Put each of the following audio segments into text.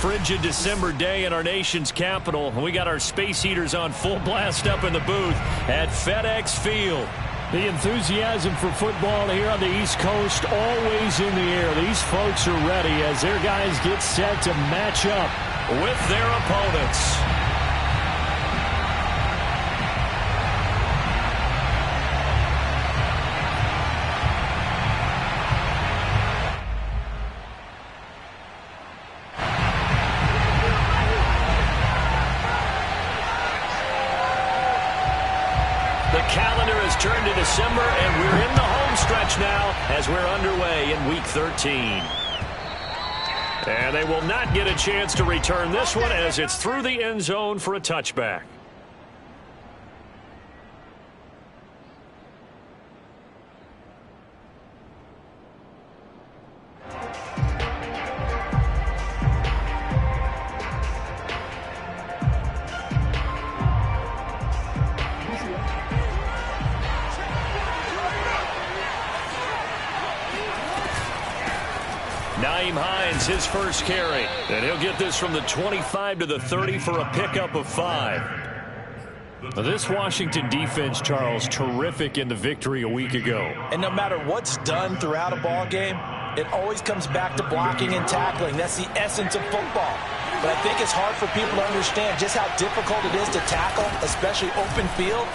frigid December day in our nation's capital. We got our space heaters on full blast up in the booth at FedEx Field. The enthusiasm for football here on the East Coast always in the air. These folks are ready as their guys get set to match up with their opponents. Turn to December, and we're in the home stretch now as we're underway in Week 13. And they will not get a chance to return this one as it's through the end zone for a touchback. Nyheim Hines, his first carry. And he'll get this from the 25 to the 30 for a pickup of 5. This Washington defense, Charles, terrific in the victory a week ago. And no matter what's done throughout a ball game, it always comes back to blocking and tackling. That's the essence of football. But I think it's hard for people to understand just how difficult it is to tackle, especially open field.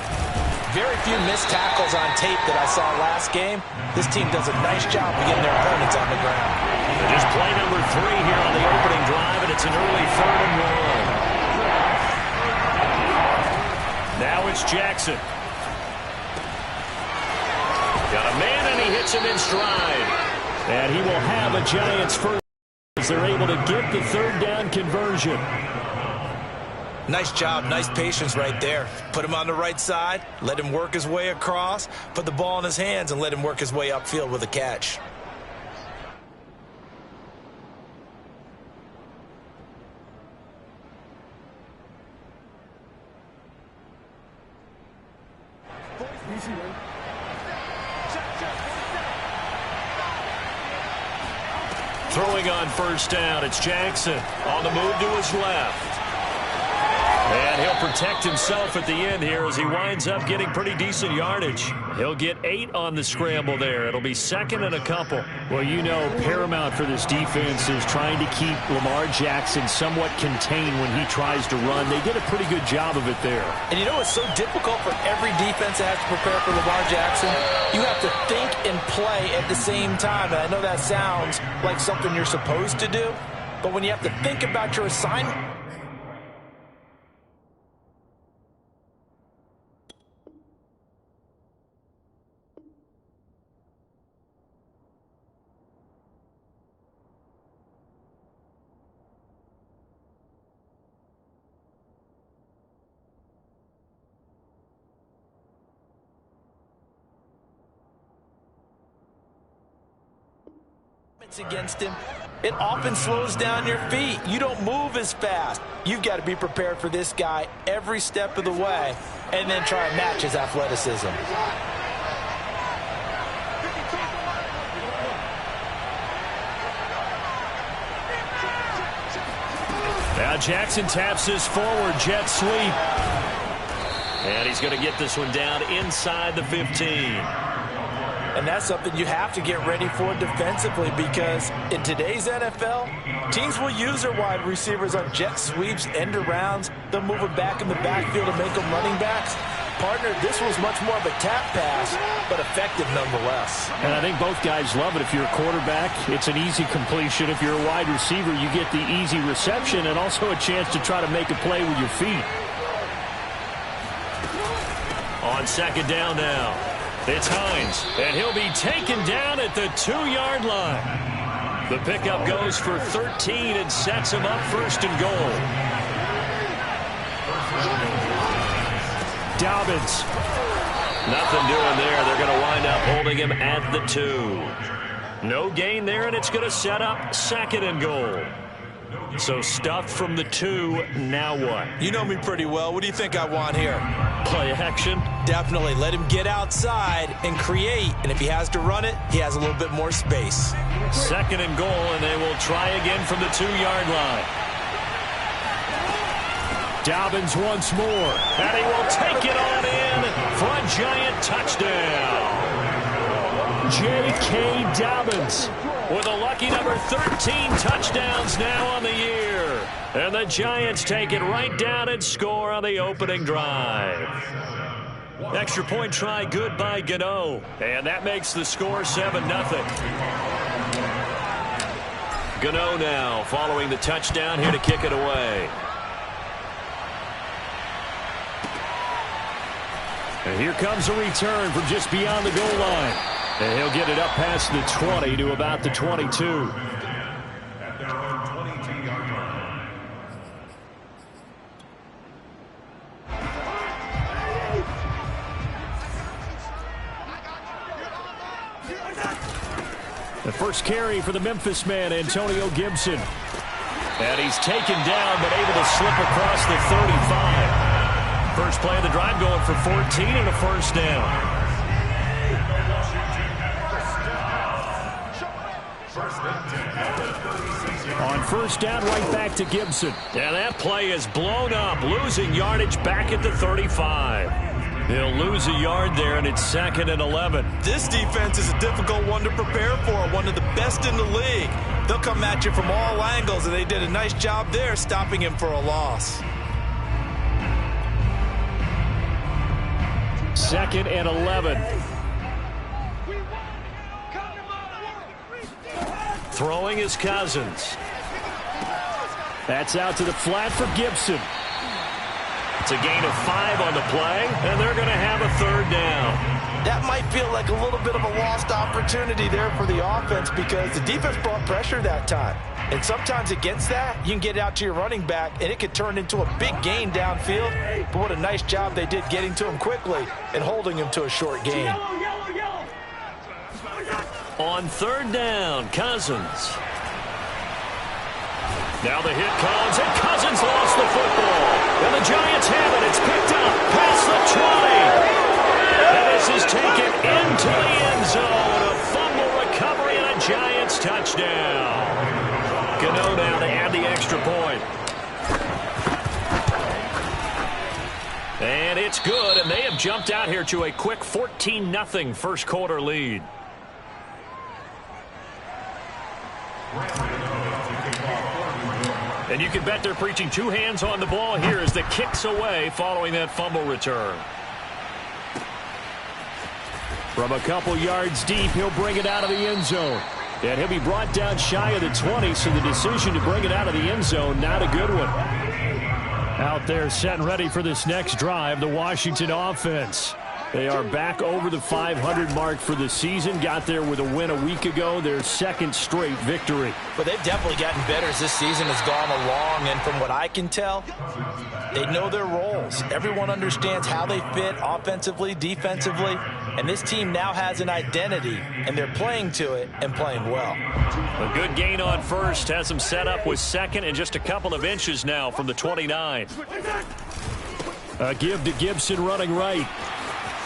Very few missed tackles on tape that I saw last game. This team does a nice job of getting their opponents on the ground. Just play number 3 here on the opening drive, and it's an early 3rd and 1. Now it's Jackson. Got a man, and he hits him in stride. And he will have a Giants first as they're able to get the 3rd down conversion. Nice job, nice patience right there. Put him on the right side, let him work his way across, put the ball in his hands, and let him work his way upfield with a catch. Throwing on first down, it's Jackson on the move to his left. And he'll protect himself at the end here as he winds up getting pretty decent yardage. He'll get 8 on the scramble there. It'll be 2nd and a couple. Well, you know, paramount for this defense is trying to keep Lamar Jackson somewhat contained when he tries to run. They did a pretty good job of it there. And you know it's so difficult for every defense that has to prepare for Lamar Jackson? You have to think and play at the same time. And I know that sounds like something you're supposed to do, but when you have to think about your assignment, against him, it often slows down your feet. You don't move as fast. You've got to be prepared for this guy every step of the way and then try and match his athleticism. Now Jackson taps his forward jet sweep. And he's going to get this one down inside the 15. And that's something you have to get ready for defensively because in today's NFL, teams will use their wide receivers on jet sweeps, end arounds. They'll move them back in the backfield and make them running backs. Partner, this was much more of a tap pass, but effective nonetheless. And I think both guys love it. If you're a quarterback, it's an easy completion. If you're a wide receiver, you get the easy reception and also a chance to try to make a play with your feet. On 2nd down now. It's Hines, and he'll be taken down at the 2-yard line. The pickup goes for 13 and sets him up 1st and goal. Dobbins. Nothing doing there. They're going to wind up holding him at the 2. No gain there, and it's going to set up 2nd and goal. So stuffed from the 2, now what? You know me pretty well. What do you think I want here? Play action? Definitely. Let him get outside and create. And if he has to run it, he has a little bit more space. 2nd and goal, and they will try again from the 2-yard line. Dobbins once more. And he will take it on in for a Giant touchdown. J.K. Dobbins with a lucky number 13 touchdowns now on the year. And the Giants take it right down and score on the opening drive. Extra point try good by Gano. And that makes the score 7-0. Gano now following the touchdown here to kick it away. And here comes a return from just beyond the goal line. And he'll get it up past the 20 to about the 22. The first carry for the Memphis man, Antonio Gibson. And he's taken down, but able to slip across the 35. First play of the drive going for 14 and a first down. On first down, right back to Gibson. And that play is blown up, losing yardage back at the 35. He'll lose a yard there, and it's 2nd and 11. This defense is a difficult one to prepare for, one of the best in the league. They'll come at you from all angles, and they did a nice job there stopping him for a loss. 2nd and 11. Throwing is Cousins. That's out to the flat for Gibson. It's a gain of 5 on the play, and they're going to have a third down. That might feel like a little bit of a lost opportunity there for the offense because the defense brought pressure that time. And sometimes against that, you can get out to your running back, and it could turn into a big gain downfield. But what a nice job they did getting to him quickly and holding him to a short gain. On third down, Cousins. Now the hit comes, and Cousins lost the football. And the Giants have it. It's picked up past the 20. And this is taken into the end zone. A fumble recovery and a Giants touchdown. Gano now to add the extra point. And it's good, and they have jumped out here to a quick 14-0 first quarter lead. And you can bet they're preaching 2 hands on the ball here as the kick's away following that fumble return. From a couple yards deep, he'll bring it out of the end zone. And he'll be brought down shy of the 20, so the decision to bring it out of the end zone, not a good one. Out there set and ready for this next drive, the Washington offense. They are back over the 500 mark for the season. Got there with a win a week ago, their 2nd straight victory. But they've definitely gotten better as this season has gone along. And from what I can tell, they know their roles. Everyone understands how they fit offensively, defensively. And this team now has an identity, and they're playing to it and playing well. A good gain on first has them set up with 2nd and just a couple of inches now from the 29. A give to Gibson running right.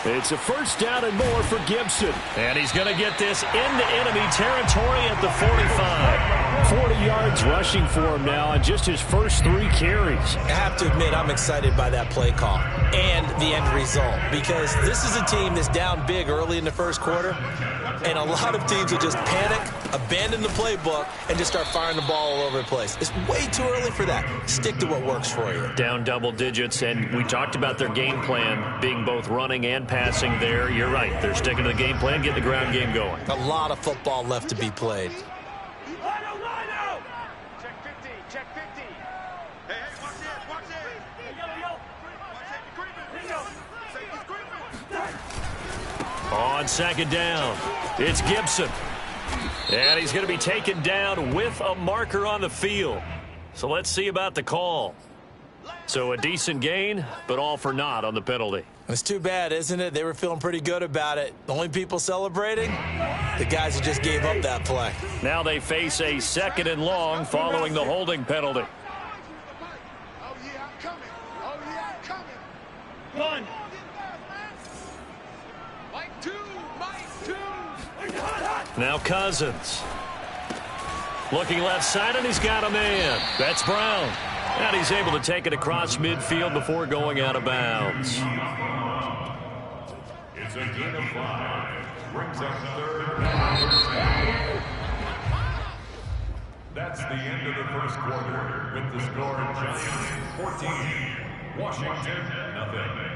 It's a first down and more for Gibson. And he's going to get this into enemy territory at the 45. 40 yards rushing for him now on just his first 3 carries. I have to admit, I'm excited by that play call and the end result because this is a team that's down big early in the first quarter, and a lot of teams will just panic, abandon the playbook, and just start firing the ball all over the place. It's way too early for that. Stick to what works for you. Down double digits, and we talked about their game plan being both running and passing there. You're right. They're sticking to the game plan, getting the ground game going. A lot of football left to be played. On 2nd down, it's Gibson. And he's going to be taken down with a marker on the field. So let's see about the call. So a decent gain, but all for naught on the penalty. It's too bad, isn't it? They were feeling pretty good about it. The only people celebrating, the guys who just gave up that play. Now they face a 2nd and long following the holding penalty. Oh, yeah, I'm coming. Oh, yeah, I'm coming. One. Mike 2. Now Cousins. Looking left side, and he's got a man. That's Brown. And he's able to take it across midfield before going out of bounds. It's a gain of 5. Brings up third. That's the end of the first quarter with the score Giants 14, Washington nothing.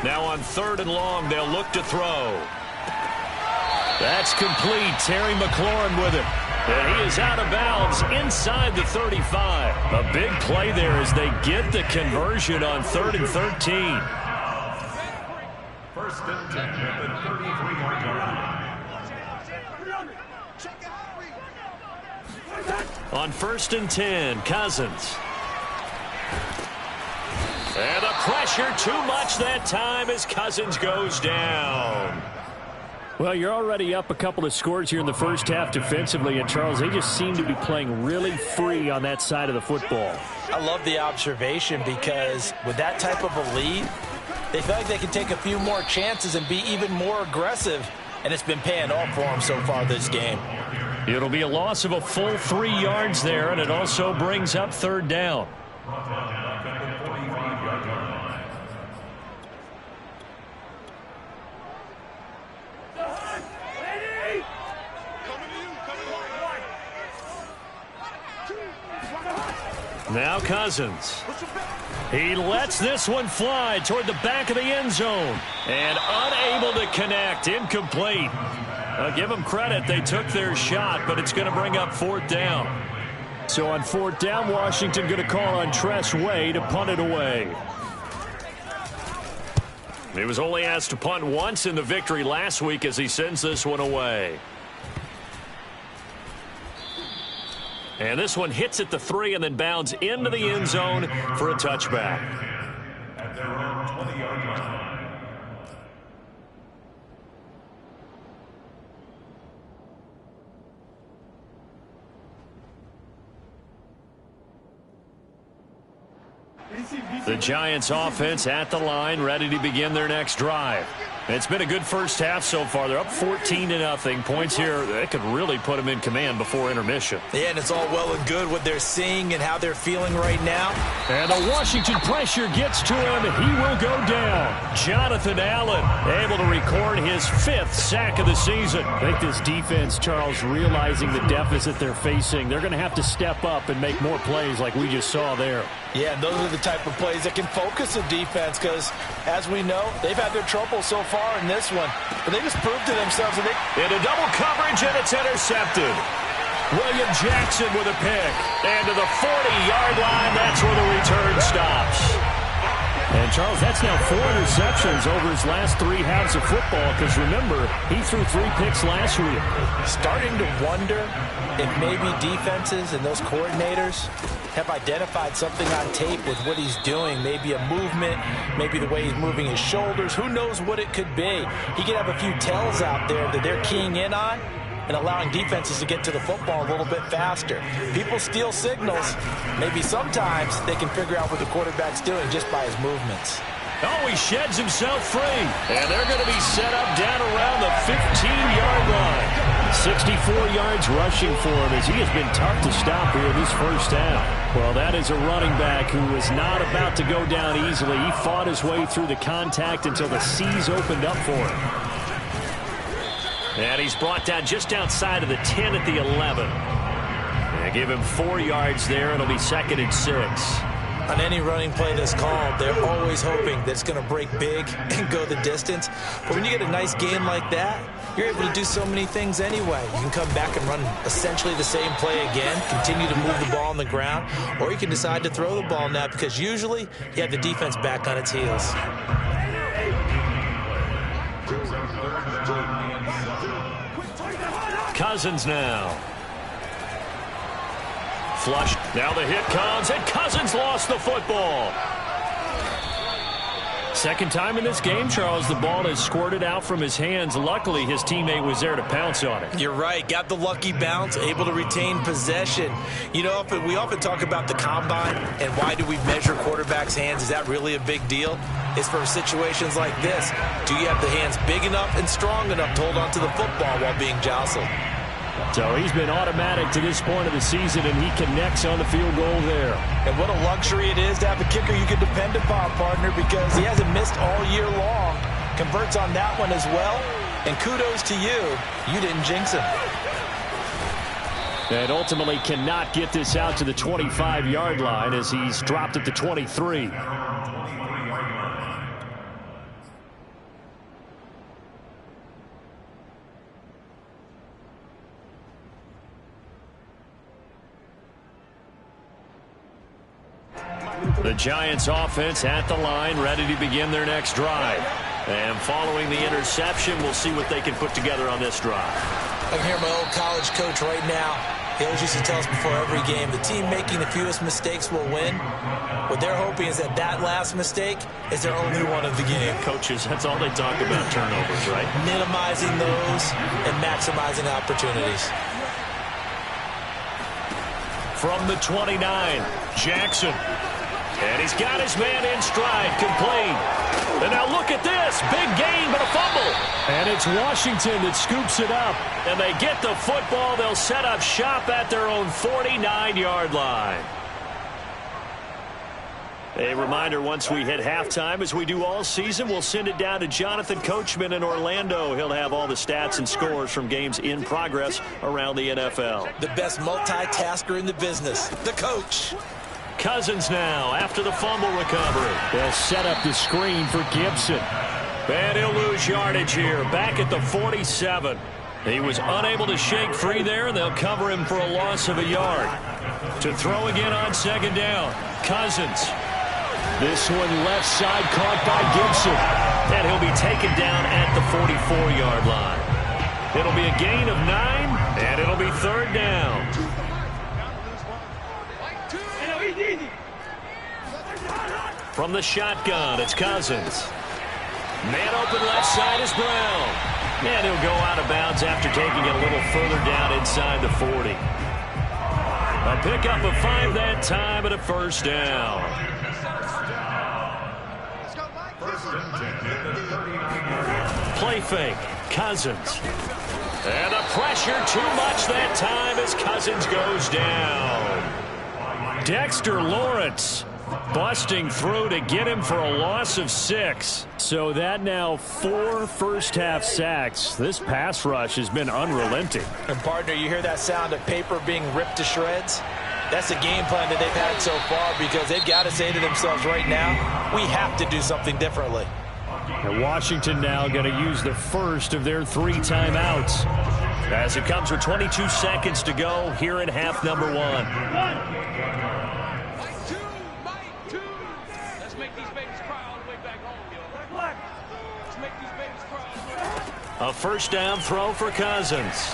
Now on 3rd and long, they'll look to throw. That's complete. Terry McLaurin with it. And he is out of bounds inside the 35. A big play there as they get the conversion on 3rd and 13. First and 10 at the 33-yard line. On 1st and 10, Cousins. And the pressure too much that time as Cousins goes down. Well, you're already up a couple of scores here in the first half defensively, and Charles, they just seem to be playing really free on that side of the football. I love the observation because with that type of a lead, they feel like they can take a few more chances and be even more aggressive, and it's been paying off for them so far this game. It'll be a loss of a full 3 yards there, and it also brings up 3rd down. Now Cousins. He lets this one fly toward the back of the end zone. And unable to connect. Incomplete. I'll give them credit. They took their shot, but it's going to bring up 4th down. So on 4th down, Washington going to call on Tress Way to punt it away. He was only asked to punt once in the victory last week as he sends this one away. And this one hits at the 3 and then bounds into the end zone for a touchback. At their own 20-yard line. The Giants offense at the line, ready to begin their next drive. It's been a good first half so far. They're up 14-0. Points here, they could really put them in command before intermission. Yeah, and it's all well and good what they're seeing and how they're feeling right now. And the Washington pressure gets to him. He will go down. Jonathan Allen able to record his 5th sack of the season. I think this defense, Charles, realizing the deficit they're facing, they're going to have to step up and make more plays like we just saw there. Yeah, and those are the type of plays that can focus a defense because, as we know, they've had their trouble so far in this one. But they just proved to themselves that into double coverage, and it's intercepted. William Jackson with a pick. And to the 40-yard line, that's where the return stops. And, Charles, that's now 4 interceptions over his last 3 halves of football because, remember, he threw 3 picks last week. Starting to wonder if maybe defenses and those coordinators have identified something on tape with what he's doing. Maybe a movement, maybe the way he's moving his shoulders. Who knows what it could be? He could have a few tells out there that they're keying in on and allowing defenses to get to the football a little bit faster. People steal signals. Maybe sometimes they can figure out what the quarterback's doing just by his movements. Oh, he sheds himself free. And they're going to be set up down around the 15-yard line. 64 yards rushing for him as he has been tough to stop here in this first half. Well, that is a running back who is not about to go down easily. He fought his way through the contact until the C's opened up for him. And he's brought down just outside of the 10 at the 11. And give him 4 yards there. It'll be 2nd and 6. On any running play that's called, they're always hoping that it's going to break big and go the distance. But when you get a nice game like that, you're able to do so many things anyway. You can come back and run essentially the same play again, continue to move the ball on the ground, or you can decide to throw the ball now because usually you have the defense back on its heels. Cousins now. Flush. Now the hit comes, and Cousins lost the football. Second time in this game, Charles, the ball has squirted out from his hands. Luckily, his teammate was there to pounce on it. You're right. Got the lucky bounce, able to retain possession. You know, we often talk about the combine and why do we measure quarterbacks' hands. Is that really a big deal? It's for situations like this. Do you have the hands big enough and strong enough to hold on to the football while being jostled? So he's been automatic to this point of the season, and he connects on the field goal there. And what a luxury it is to have a kicker you can depend upon, partner, because he hasn't missed all year long. Converts on that one as well. And kudos to you. You didn't jinx him. And ultimately cannot get this out to the 25-yard line as he's dropped at the 23. The Giants offense at the line, ready to begin their next drive. And following the interception, we'll see what they can put together on this drive. I can hear my old college coach right now. He always used to tell us before every game, the team making the fewest mistakes will win. What they're hoping is that last mistake is their only one of the game. Coaches, that's all they talk about, turnovers, right? Minimizing those and maximizing opportunities. From the 29, Jackson. And he's got his man in stride, complete. And now look at this. Big gain, but a fumble. And it's Washington that scoops it up. And they get the football. They'll set up shop at their own 49-yard line. A reminder, once we hit halftime, as we do all season, we'll send it down to Jonathan Coachman in Orlando. He'll have all the stats and scores from games in progress around the NFL. The best multitasker in the business, the coach. Cousins now after the fumble recovery. They'll set up the screen for Gibson. And he'll lose yardage here, back at the 47. He was unable to shake free there, and they'll cover him for a loss of a yard. To throw again on second down, Cousins. This one left side caught by Gibson. And he'll be taken down at the 44-yard line. It'll be a gain of 9, and it'll be third down. From the shotgun, it's Cousins. Man open left side is Brown. And he'll go out of bounds after taking it a little further down inside the 40. A pickup of 5 that time and a first down. Play fake, Cousins. And the pressure too much that time as Cousins goes down. Dexter Lawrence busting through to get him for a loss of 6. So that now 4 first-half sacks. This pass rush has been unrelenting. And, partner, you hear that sound of paper being ripped to shreds? That's the game plan that they've had so far because they've got to say to themselves right now, we have to do something differently. And Washington now going to use the first of their 3 timeouts. As it comes with 22 seconds to go here in half number 1. A first down throw for Cousins.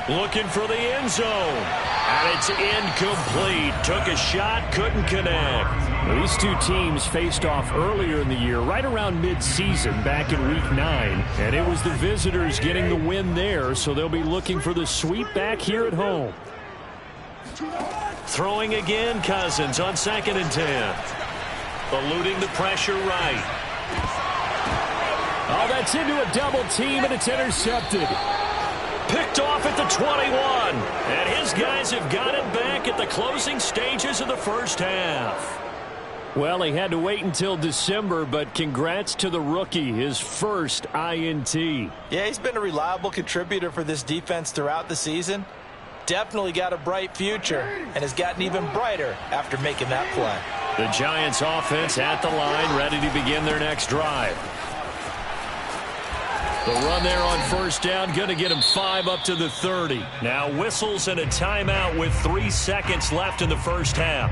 Looking for the end zone. And it's incomplete. Took a shot, couldn't connect. These two teams faced off earlier in the year, right around mid-season, back in Week 9. And it was the visitors getting the win there, so they'll be looking for the sweep back here at home. Throwing again, Cousins on 2nd and 10. Eluding the pressure right. Oh, that's into a double team, and it's intercepted. Picked off at the 21. And his guys have got it back at the closing stages of the first half. Well, he had to wait until December, but congrats to the rookie, his first INT. Yeah, he's been a reliable contributor for this defense throughout the season. Definitely got a bright future and has gotten even brighter after making that play. The Giants offense at the line, ready to begin their next drive. The run there on first down, going to get him 5 up to the 30. Now whistles and a timeout with 3 seconds left in the first half.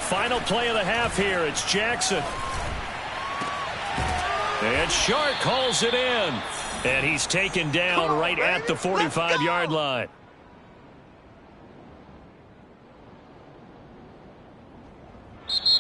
Final play of the half here. It's Jackson. And Shark calls it in. And he's taken down right at the 45-yard line.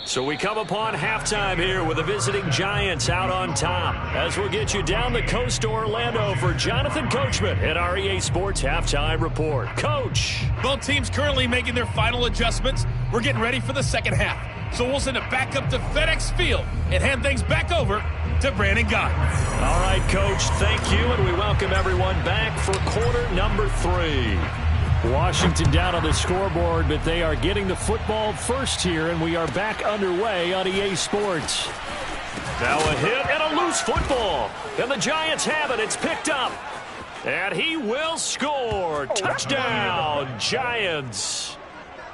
So we come upon halftime here with the visiting Giants out on top. As we'll get you down the coast to Orlando for Jonathan Coachman at our EA Sports Halftime Report. Coach. Both teams currently making their final adjustments. We're getting ready for the second half. So we'll send it back up to FedEx Field and hand things back over to Brandon Gaudin. All right, Coach, thank you, and we welcome everyone back for quarter number 3. Washington down on the scoreboard, but they are getting the football first here, and we are back underway on EA Sports. Now a hit and a loose football. And the Giants have it. It's picked up. And he will score. Touchdown, Giants.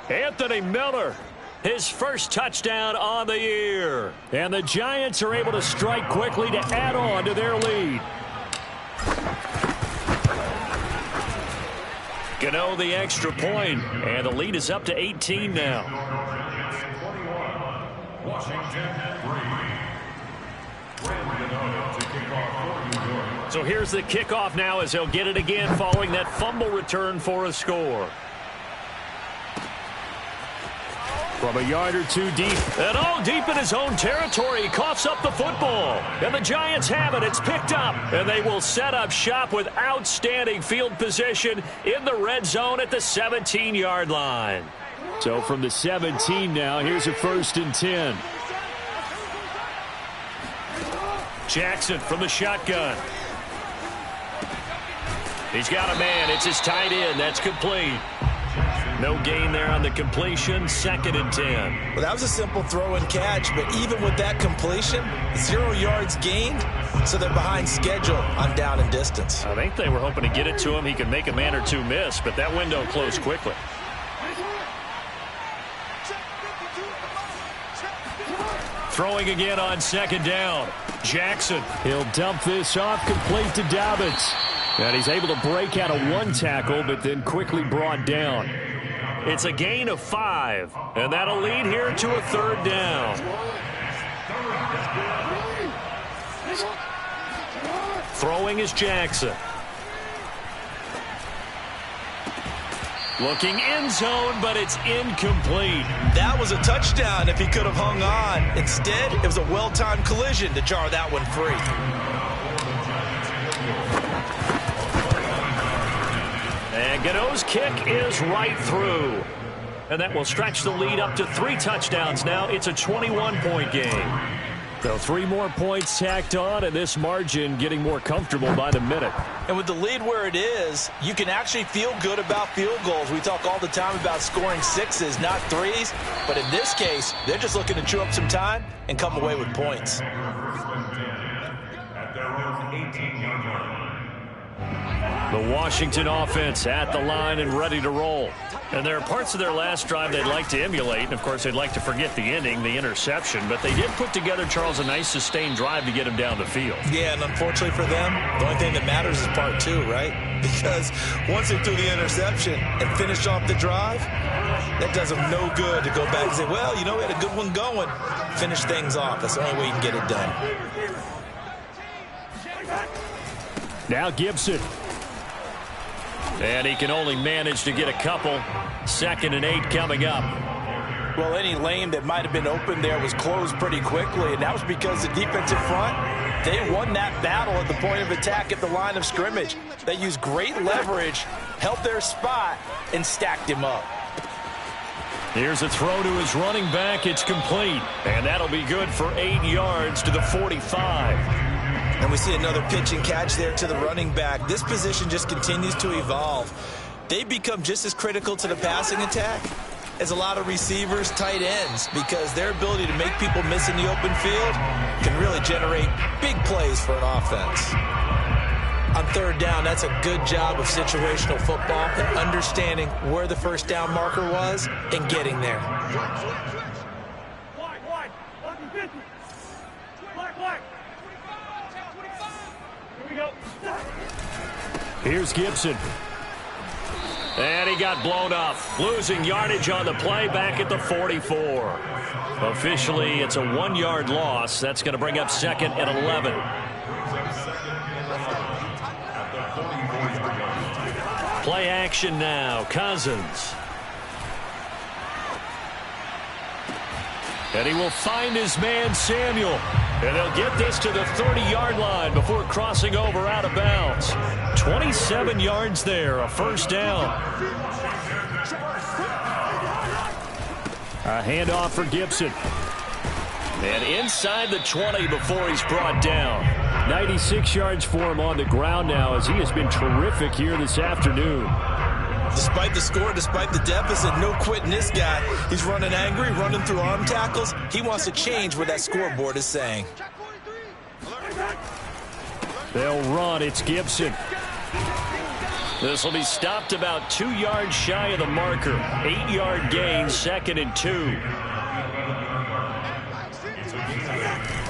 Anthony Miller, his first touchdown on the year. And the Giants are able to strike quickly to add on to their lead. Gano the extra point, and the lead is up to 18 now. So here's the kickoff now as he'll get it again following that fumble return for a score. From a yard or two deep. And all deep in his own territory. He coughs up the football. And the Giants have it. It's picked up. And they will set up shop with outstanding field position in the red zone at the 17-yard line. So from the 17 now, here's a 1st and 10. Jackson from the shotgun. He's got a man. It's his tight end. That's complete. No gain there on the completion. 2nd and 10. Well, that was a simple throw and catch, but even with that completion, 0 yards gained, so they're behind schedule on down and distance. I think they were hoping to get it to him. He could make a man or two miss, but that window closed quickly. Throwing again on 2nd down. Jackson. He'll dump this off, complete to Dobbins. And he's able to break out of 1 tackle, but then quickly brought down. It's a gain of 5, and that'll lead here to a 3rd down. Throwing is Jackson. Looking end zone, but it's incomplete. That was a touchdown if he could have hung on. Instead, it was a well-timed collision to jar that one free. And Gano's kick is right through. And that will stretch the lead up to 3 touchdowns now. It's a 21-point game. So 3 more points tacked on, and this margin getting more comfortable by the minute. And with the lead where it is, you can actually feel good about field goals. We talk all the time about scoring 6s, not 3s. But in this case, they're just looking to chew up some time and come away with points. The Washington offense at the line and ready to roll. And there are parts of their last drive they'd like to emulate. And, of course, they'd like to forget the ending, the interception. But they did put together, Charles, a nice sustained drive to get him down the field. Yeah, and unfortunately for them, the only thing that matters is part 2, right? Because once they threw the interception and finished off the drive, that does them no good to go back and say, well, you know, we had a good one going. Finish things off. That's the only way you can get it done. Now Gibson. And he can only manage to get a couple. 2nd and 8 coming up. Well, any lane that might have been open there was closed pretty quickly, and that was because the defensive front, they won that battle at the point of attack at the line of scrimmage. They used great leverage, held their spot, and stacked him up. Here's a throw to his running back. It's complete. And that'll be good for 8 yards to the 45. And we see another pitch and catch there to the running back. This position just continues to evolve. They become just as critical to the passing attack as a lot of receivers, tight ends, because their ability to make people miss in the open field can really generate big plays for an offense. On 3rd down, that's a good job of situational football and understanding where the 1st down marker was and getting there. Here's Gibson. And he got blown up, losing yardage on the play back at the 44. Officially, it's a 1-yard loss. That's going to bring up 2nd and 11. Play action now. Cousins. And he will find his man, Samuel. And they'll get this to the 30-yard line before crossing over out of bounds. 27 yards there, a first down. A handoff for Gibson. And inside the 20 before he's brought down. 96 yards for him on the ground now as he has been terrific here this afternoon. Despite the score, despite the deficit, no quitting this guy. He's running angry, running through arm tackles. He wants to change what that scoreboard is saying. They'll run. It's Gibson. This will be stopped about 2 yards shy of the marker. 8-yard gain, 2nd and 2.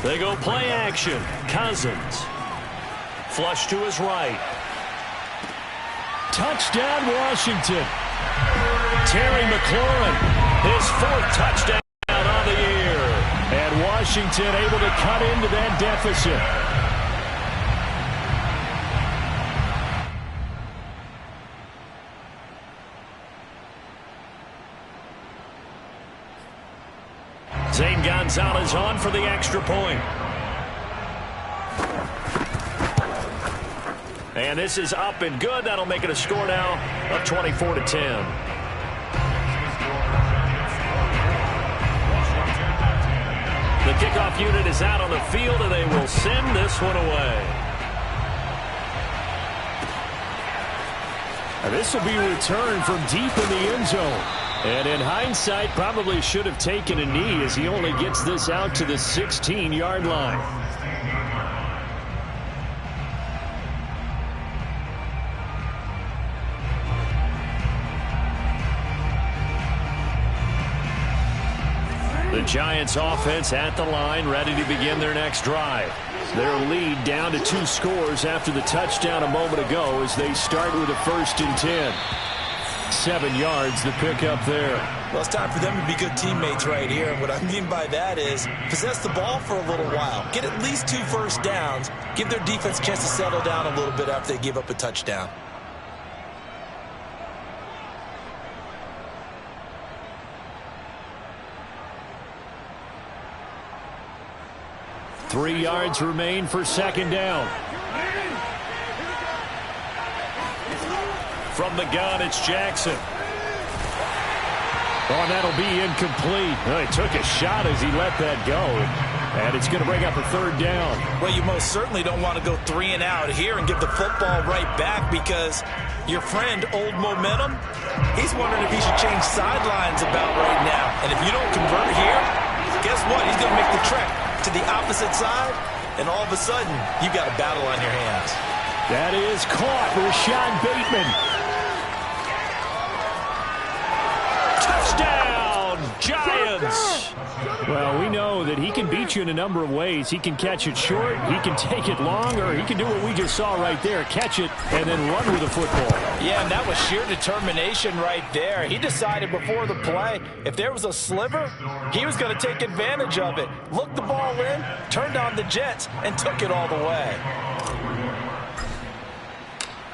They go play action. Cousins. Flush to his right. Touchdown, Washington. Terry McLaurin, his 4th touchdown on the year. And Washington able to cut into that deficit. Zane Gonzalez on for the extra point. And this is up and good. That'll make it a score now of 24-10. The kickoff unit is out on the field, and they will send this one away. And this will be returned from deep in the end zone. And in hindsight, probably should have taken a knee as he only gets this out to the 16-yard line. The Giants offense at the line, ready to begin their next drive. Their lead down to 2 scores after the touchdown a moment ago as they start with a 1st and 10. 7 yards the pickup there. Well, it's time for them to be good teammates right here. And what I mean by that is possess the ball for a little while. Get at least 2 first downs. Give their defense a chance to settle down a little bit after they give up a touchdown. Three yards remain for 2nd down. From the gun, it's Jackson. Oh, that'll be incomplete. He took a shot as he let that go. And it's going to bring up a 3rd down. Well, you most certainly don't want to go 3 and out here and give the football right back because your friend, Old Momentum, he's wondering if he should change sidelines about right now. And if you don't convert here, guess what? He's going to make the trek to the opposite side, and all of a sudden, you've got a battle on your hands. That is caught. Rashad Bateman. Touchdown, Giants! Well, we know that he can beat you in a number of ways. He can catch it short, he can take it long, or he can do what we just saw right there, catch it and then run with the football. Yeah, and that was sheer determination right there. He decided before the play, if there was a sliver, he was going to take advantage of it. Looked the ball in, turned on the jets, and took it all the way.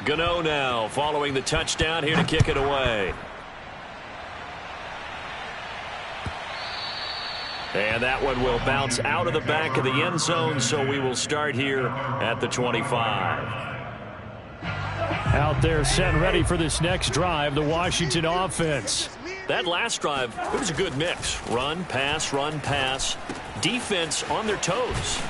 Gano now following the touchdown here to kick it away. And that one will bounce out of the back of the end zone, so we will start here at the 25. Out there set and ready for this next drive, the Washington offense. That last drive, it was a good mix. Run, pass, defense on their toes.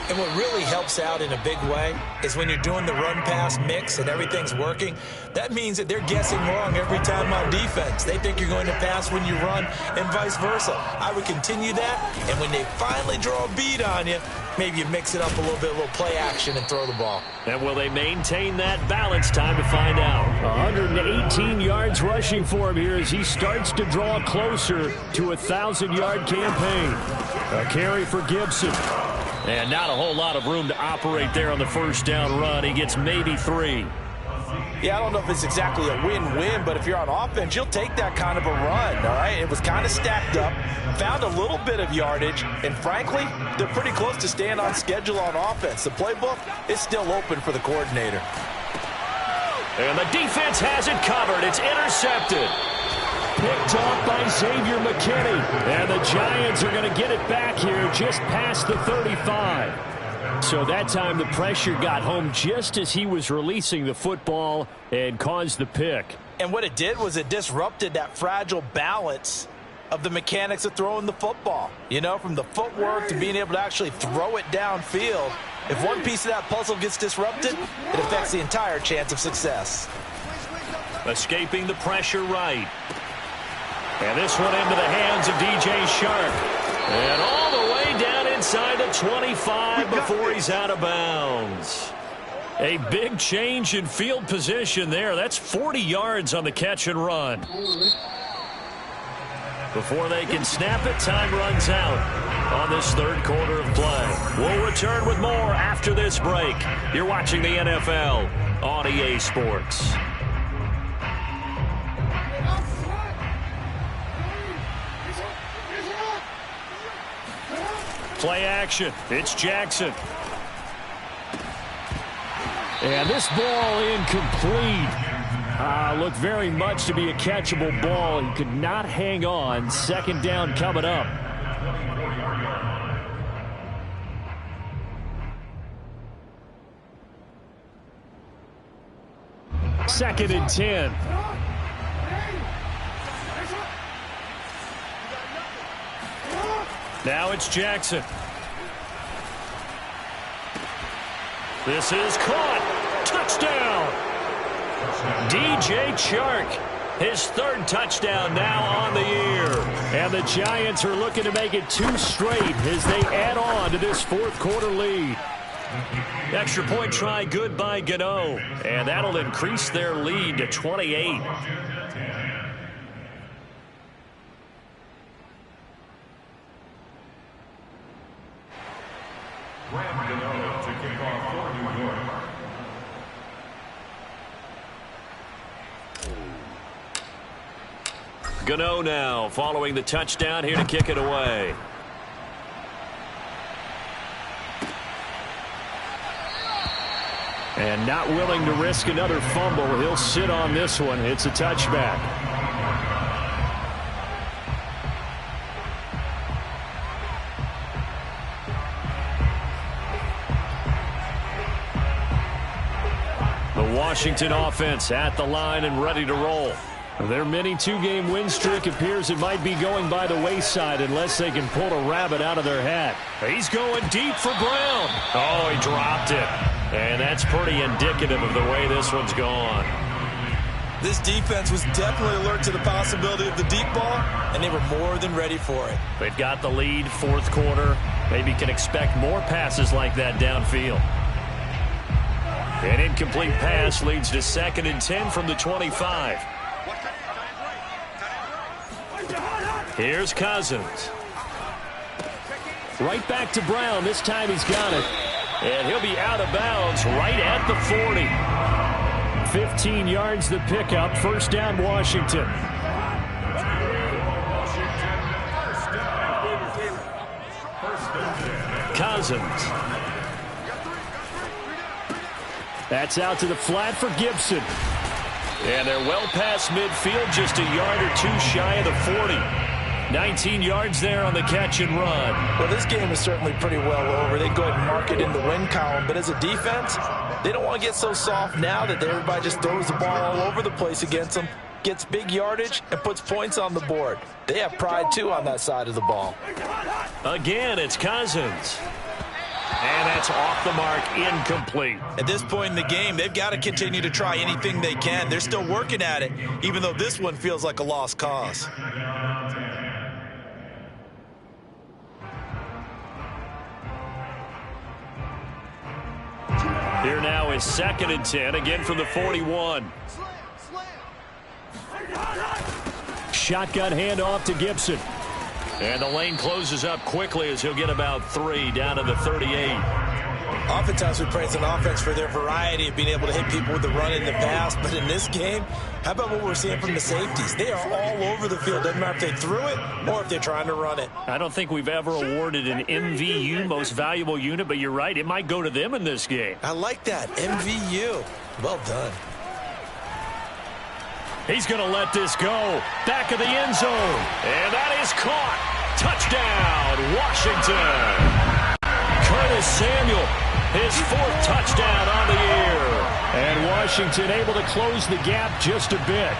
And what really helps out in a big way is when you're doing the run-pass mix and everything's working, that means that they're guessing wrong every time on defense. They think you're going to pass when you run and vice versa. I would continue that, and when they finally draw a bead on you, maybe you mix it up a little bit, a little play action, and throw the ball. And will they maintain that balance? Time to find out. 118 yards rushing for him here as he starts to draw closer to a 1,000-yard campaign. A carry for Gibson. And not a whole lot of room to operate there on the first down run. He gets maybe 3. Yeah, I don't know if it's exactly a win-win, but if you're on offense, you'll take that kind of a run, all right? It was kind of stacked up, found a little bit of yardage, and frankly, they're pretty close to staying on schedule on offense. The playbook is still open for the coordinator. And the defense has it covered. It's intercepted. Picked off by Xavier McKinney. And the Giants are going to get it back here just past the 35. So that time the pressure got home just as he was releasing the football and caused the pick. And what it did was it disrupted that fragile balance of the mechanics of throwing the football. You know, from the footwork to being able to actually throw it downfield. If one piece of that puzzle gets disrupted, it affects the entire chance of success. Escaping the pressure right. And this one into the hands of DJ Chark. And all the way down inside the 25 before he's out of bounds. A big change in field position there. That's 40 yards on the catch and run. Before they can snap it, time runs out on this third quarter of play. We'll return with more after this break. You're watching the NFL on EA Sports. Play action. It's Jackson. And this ball incomplete. Looked very much to be a catchable ball. He could not hang on. Second down coming up. Second and 10. Now it's Jackson. This is caught. Touchdown. DJ Chark, his third touchdown now on the year. And the Giants are looking to make it 2 straight as they add on to this fourth quarter lead. Extra point try good by Gano. And that'll increase their lead to 28. Gano now following the touchdown here to kick it away. And not willing to risk another fumble. He'll sit on this one. It's a touchback. The Washington offense at the line and ready to roll. Their mini 2-game win streak appears it might be going by the wayside unless they can pull a rabbit out of their hat. He's going deep for Brown. Oh, he dropped it. And that's pretty indicative of the way this one's gone. This defense was definitely alert to the possibility of the deep ball, and they were more than ready for it. They've got the lead, fourth quarter. Maybe can expect more passes like that downfield. An incomplete pass leads to 2nd and 10 from the 25. Here's Cousins. Right back to Brown. This time he's got it. And he'll be out of bounds right at the 40. 15 yards the pickup. First down, Washington. Cousins. That's out to the flat for Gibson. And they're well past midfield, just a yard or 2 shy of the 40. 19 yards there on the catch and run. Well, this game is certainly pretty well over. They go ahead and mark it in the win column. But as a defense, they don't want to get so soft now that everybody just throws the ball all over the place against them, gets big yardage, and puts points on the board. They have pride, too, on that side of the ball. Again, it's Cousins. And that's off the mark, incomplete. At this point in the game, they've got to continue to try anything they can. They're still working at it, even though this one feels like a lost cause. Here now is 2nd and 10, again from the 41. Shotgun handoff to Gibson. And the lane closes up quickly as he'll get about 3 down to the 38. Oftentimes we praise an offense for their variety of being able to hit people with the run in the pass, but in this game, how about what we're seeing from the safeties? They are all over the field. Doesn't matter if they threw it or if they're trying to run it. I don't think we've ever awarded an MVU, most valuable unit, but you're right, it might go to them in this game. I like that, MVU. Well done. He's going to let this go. Back of the end zone. And that is caught. Touchdown, Washington. Curtis Samuel, his 4th touchdown on the year. And Washington able to close the gap just a bit.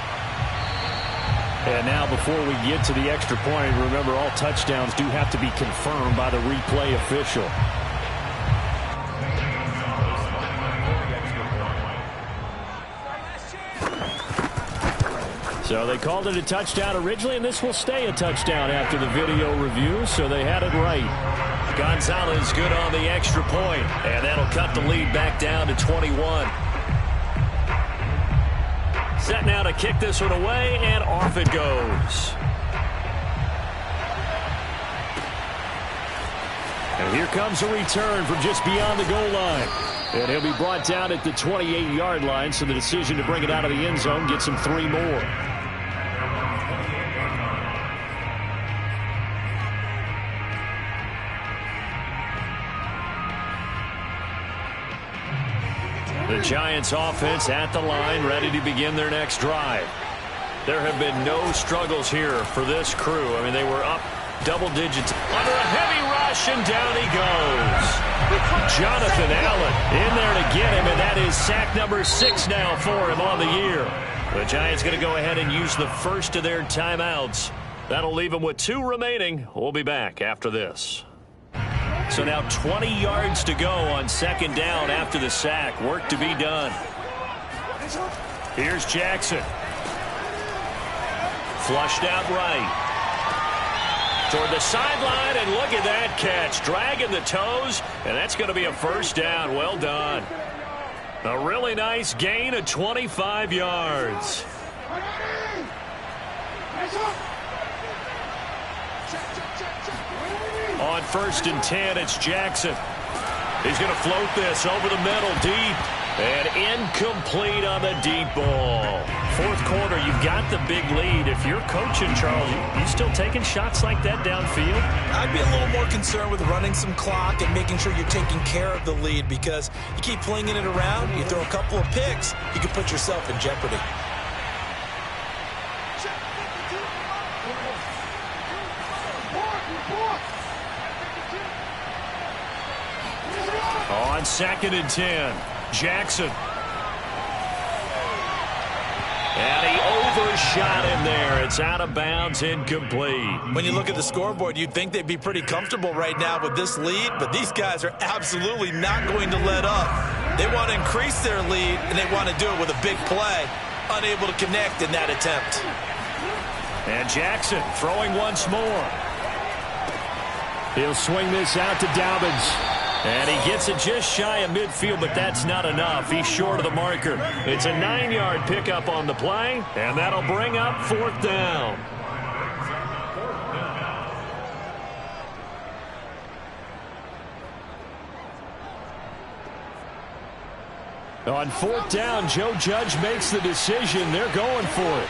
And now before we get to the extra point, remember all touchdowns do have to be confirmed by the replay official. So they called it a touchdown originally, and this will stay a touchdown after the video review, so they had it right. Gonzalez good on the extra point, and that'll cut the lead back down to 21. Set now to kick this one away, and off it goes. And here comes a return from just beyond the goal line. And he'll be brought down at the 28-yard line, so the decision to bring it out of the end zone gets him 3 more. The Giants offense at the line, ready to begin their next drive. There have been no struggles here for this crew. I mean, they were up double digits under a heavy rush, and down he goes. Jonathan Allen in there to get him, and that is sack number 6 now for him on the year. The Giants going to go ahead and use the first of their timeouts. That'll leave them with 2 remaining. We'll be back after this. So now 20 yards to go on 2nd down after the sack. Work to be done. Here's Jackson. Flushed out right. Toward the sideline, and look at that catch. Dragging the toes, and that's going to be a 1st down. Well done. A really nice gain of 25 yards. On 1st and 10, it's Jackson. He's going to float this over the middle deep. And incomplete on the deep ball. 4th quarter, you've got the big lead. If you're coaching, Charles, you still taking shots like that downfield? I'd be a little more concerned with running some clock and making sure you're taking care of the lead, because you keep flinging it around, you throw a couple of picks, you can put yourself in jeopardy. On 2nd and 10, Jackson. And he overshot him there. It's out of bounds, incomplete. When you look at the scoreboard, you'd think they'd be pretty comfortable right now with this lead, but these guys are absolutely not going to let up. They want to increase their lead, and they want to do it with a big play. Unable to connect in that attempt. And Jackson throwing once more. He'll swing this out to Dobbins. And he gets it just shy of midfield, but that's not enough. He's short of the marker. It's a 9-yard pickup on the play, and that'll bring up 4th down. On 4th down, Joe Judge makes the decision. They're going for it.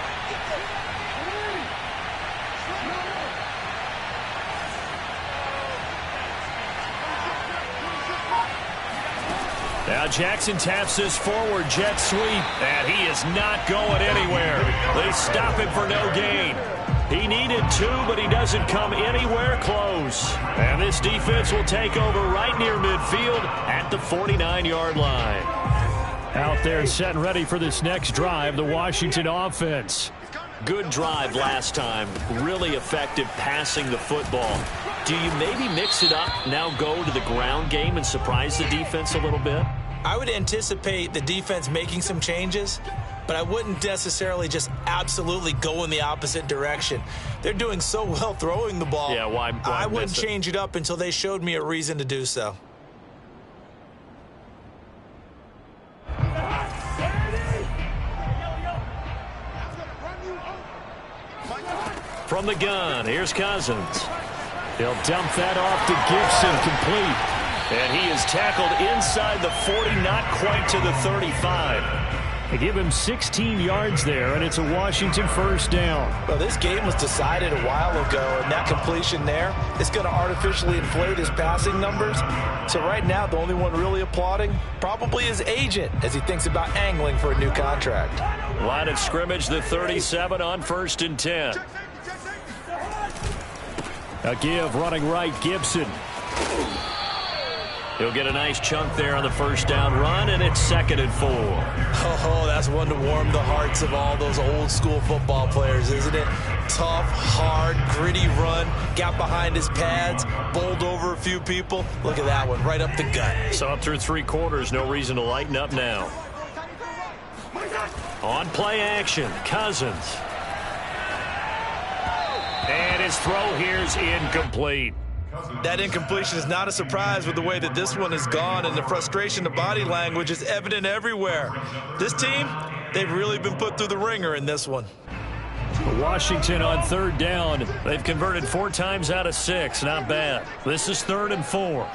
Now Jackson taps this forward jet sweep, and he is not going anywhere. They stop him for no gain. He needed 2, but he doesn't come anywhere close. And this defense will take over right near midfield at the 49-yard line. Out there set and ready for this next drive, the Washington offense. Good drive last time. Really effective passing the football. Do you maybe mix it up, now go to the ground game and surprise the defense a little bit? I would anticipate the defense making some changes, but I wouldn't necessarily just absolutely go in the opposite direction. They're doing so well throwing the ball. Yeah, why I wouldn't miss it? change it up until they showed me a reason to do so. From the gun, here's Cousins. He'll dump that off to Gibson, complete. And he is tackled inside the 40, not quite to the 35. They give him 16 yards there, and it's a Washington first down. Well, this game was decided a while ago, and that completion there is going to artificially inflate his passing numbers. So right now, the only one really applauding probably his agent as he thinks about angling for a new contract. Line of scrimmage, the 37 on 1st and 10. A give running right, Gibson. He'll get a nice chunk there on the first down run, and it's 2nd and 4. Oh, that's one to warm the hearts of all those old school football players, isn't it? Tough, hard, gritty run, got behind his pads, bowled over a few people. Look at that one, right up the gut. So up through 3 quarters, no reason to lighten up now. On play action, Cousins. And his throw here is incomplete. That incompletion is not a surprise with the way that this one has gone, and the frustration, the body language is evident everywhere. This team, they've really been put through the ringer in this one. Washington on 3rd down. They've converted 4 times out of 6. Not bad. This is 3rd and 4.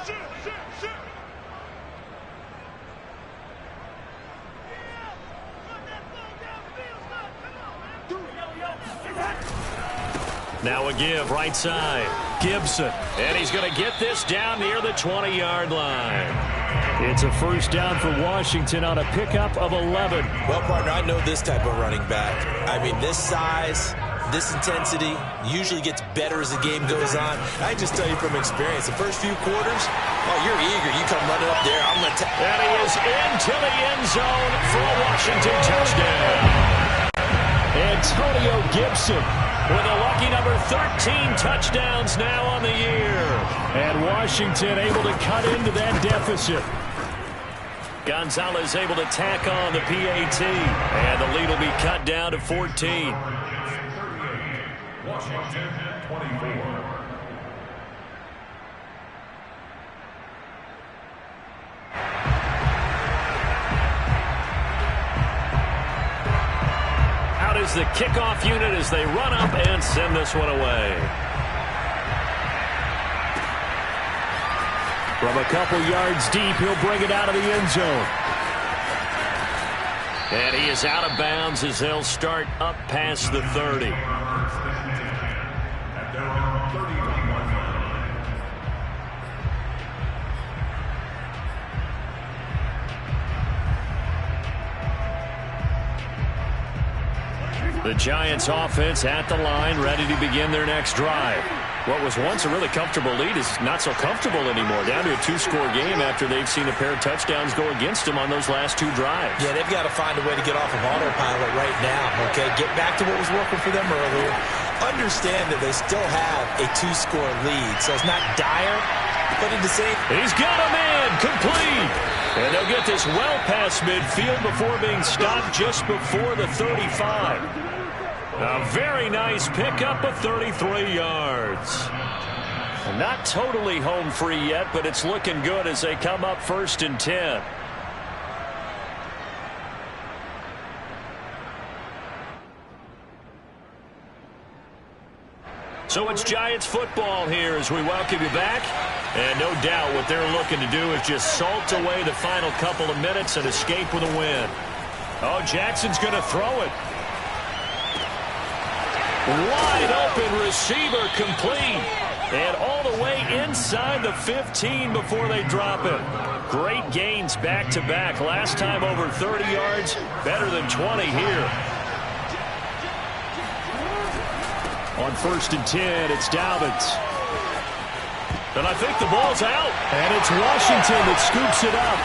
Now a give right side. Gibson. And he's going to get this down near the 20-yard line. It's a first down for Washington on a pickup of 11. Well, partner, I know this type of running back. I mean, this size, this intensity usually gets better as the game goes on. I just tell you from experience, the first few quarters, oh, you're eager. You come running up there. I'm going to and he is into the end zone for a Washington touchdown. Antonio Gibson with a lucky number 13 touchdowns now on the year. And Washington able to cut into that deficit. Gonzalez able to tack on the PAT. And the lead will be cut down to 14. Washington 24. Is the kickoff unit as they run up and send this one away. From a couple yards deep, he'll bring it out of the end zone. And he is out of bounds as they'll start up past the 30. The Giants offense at the line, ready to begin their next drive. What was once a really comfortable lead is not so comfortable anymore. Down to a 2-score game after they've seen a pair of touchdowns go against them on those last 2 drives. Yeah, they've got to find a way to get off of autopilot right now, okay? Get back to what was working for them earlier. Understand that they still have a 2-score lead, so it's not dire, but at the same... He's got a man, complete! And they'll get this well past midfield before being stopped just before the 35. A very nice pickup of 33 yards. Not totally home free yet, but it's looking good as they come up 1st and 10. So it's Giants football here as we welcome you back. And no doubt what they're looking to do is just salt away the final couple of minutes and escape with a win. Oh, Jackson's going to throw it. Wide open receiver complete. And all the way inside the 15 before they drop it. Great gains back-to-back. Last time over 30 yards, better than 20 here. On 1st and 10, it's Dobbins. And I think the ball's out. And it's Washington that scoops it up.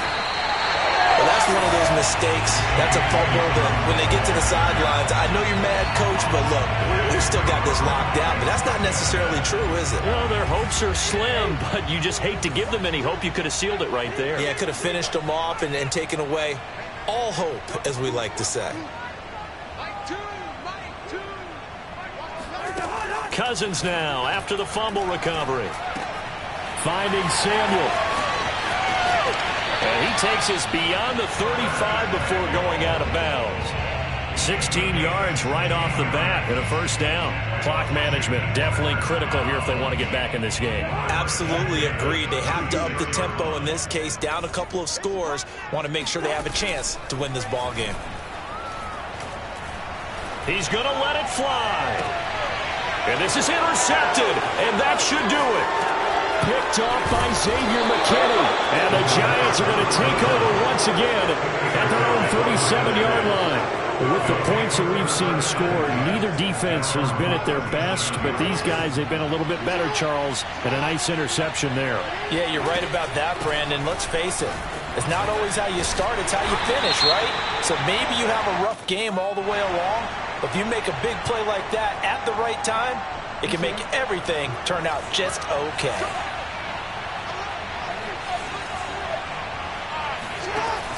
Well, that's one of those mistakes. That's a fumble that when they get to the sidelines, I know you're mad, Coach, but look, we've still got this locked down. But that's not necessarily true, is it? Well, their hopes are slim, but you just hate to give them any hope. You could have sealed it right there. Yeah, could have finished them off and taken away all hope, as we like to say. Cousins now after the fumble recovery. Finding Samuel. And he takes us beyond the 35 before going out of bounds. 16 yards right off the bat and a first down. Clock management definitely critical here if they want to get back in this game. Absolutely agreed. They have to up the tempo in this case, down a couple of scores. Want to make sure they have a chance to win this ball game. He's going to let it fly. And this is intercepted, and that should do it. Picked off by Xavier McKinney. And the Giants are going to take over once again at their own 37-yard line. With the points that we've seen scored, neither defense has been at their best, but these guys, they've been a little bit better, Charles, and a nice interception there. Yeah, you're right about that, Brandon. Let's face it. It's not always how you start, it's how you finish, right? So maybe you have a rough game all the way along, but if you make a big play like that at the right time, it can make everything turn out just okay.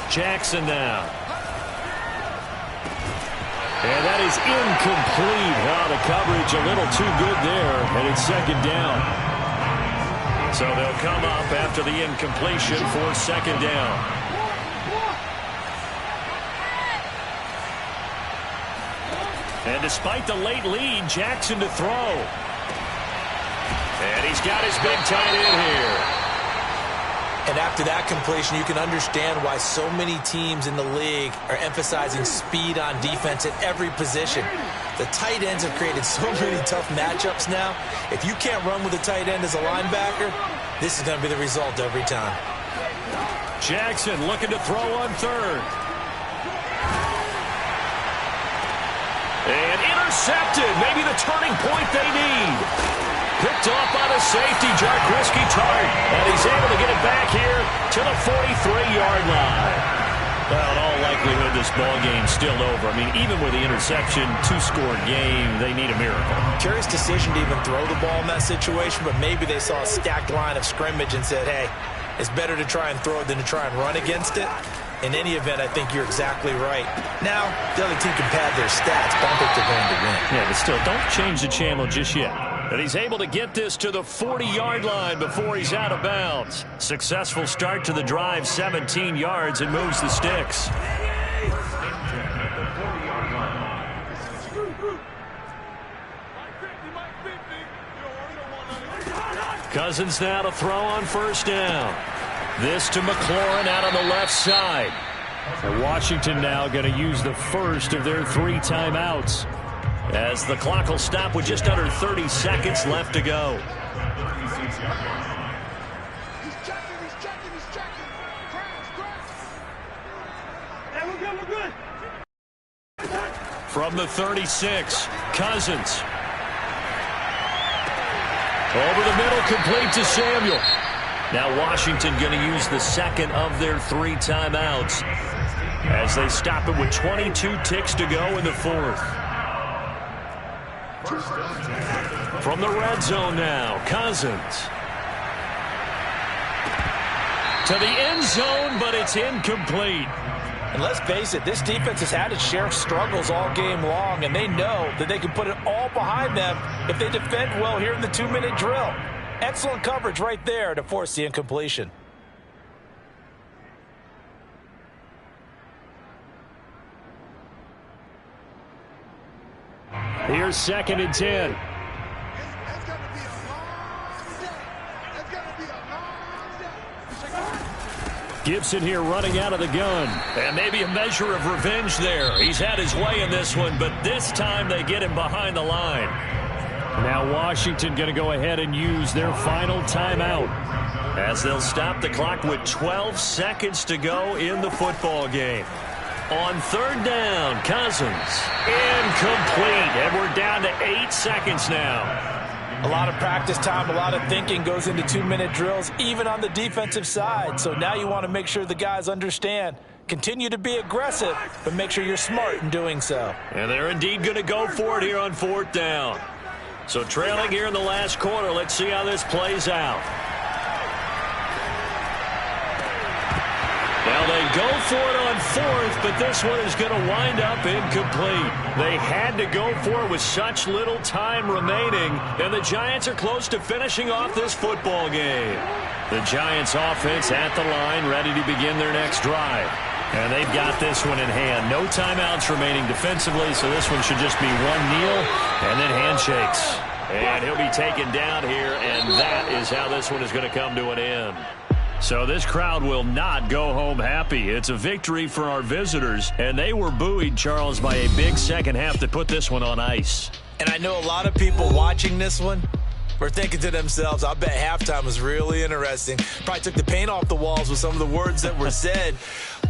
Jackson now. And that is incomplete. Oh, the coverage a little too good there, and it's second down. So they'll come up after the incompletion for second down. And despite the late lead, Jackson to throw. And he's got his big tight end here. And after that completion, you can understand why so many teams in the league are emphasizing speed on defense at every position. The tight ends have created so many tough matchups now. If you can't run with a tight end as a linebacker, this is going to be the result every time. Jackson looking to throw on third. And intercepted. Maybe the turning point they need. Picked off by the safety, Jarquiski Tartt. And he's able to get it back here to the 43-yard line. Well, in all likelihood, this ball game's still over. I mean, even with the interception, two-score game, they need a miracle. Curious decision to even throw the ball in that situation, but maybe they saw a stacked line of scrimmage and said, hey, it's better to try and throw it than to try and run against it. In any event, I think you're exactly right. Now, the other team can pad their stats, but I don't think they're going to win. Yeah, but still, don't change the channel just yet. And he's able to get this to the 40-yard line before he's out of bounds. Successful start to the drive, 17 yards, and moves the sticks. Cousins now to throw on first down. This to McLaurin out on the left side. Washington now going to use the first of their 3 timeouts, as the clock will stop with just under 30 seconds left to go. He's checking. Hey, we're good. From the 36, Cousins. Over the middle, complete to Samuel. Now Washington going to use the second of their 3 timeouts as they stop it with 22 ticks to go in the fourth. From the red zone now, Cousins. To the end zone, but it's incomplete. And let's face it, this defense has had its share of struggles all game long, and they know that they can put it all behind them if they defend well here in the 2-minute drill. Excellent coverage right there to force the incompletion. Here's 2nd and 10. It's going to be a long day. It's going to be a long day. Gibson here running out of the gun. And maybe a measure of revenge there. He's had his way in this one, but this time they get him behind the line. Now Washington going to go ahead and use their final timeout, as they'll stop the clock with 12 seconds to go in the football game. On third down, Cousins. Incomplete. And we're down to 8 seconds now. A lot of practice time, a lot of thinking goes into 2-minute drills, even on the defensive side. So now you want to make sure the guys understand. Continue to be aggressive, but make sure you're smart in doing so. And they're indeed going to go for it here on 4th down. So trailing here in the last quarter, let's see how this plays out. Now they go for it on 4th, but this one is going to wind up incomplete. They had to go for it with such little time remaining, and the Giants are close to finishing off this football game. The Giants offense at the line, ready to begin their next drive. And they've got this one in hand. No timeouts remaining defensively, so this one should just be one kneel and then handshakes. And he'll be taken down here, and that is how this one is going to come to an end. So this crowd will not go home happy. It's a victory for our visitors, and they were buoyed, Charles, by a big second half that put this one on ice. And I know a lot of people watching this one were thinking to themselves, I bet halftime was really interesting. Probably took the paint off the walls with some of the words that were said.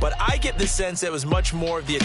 But I get the sense it was much more of the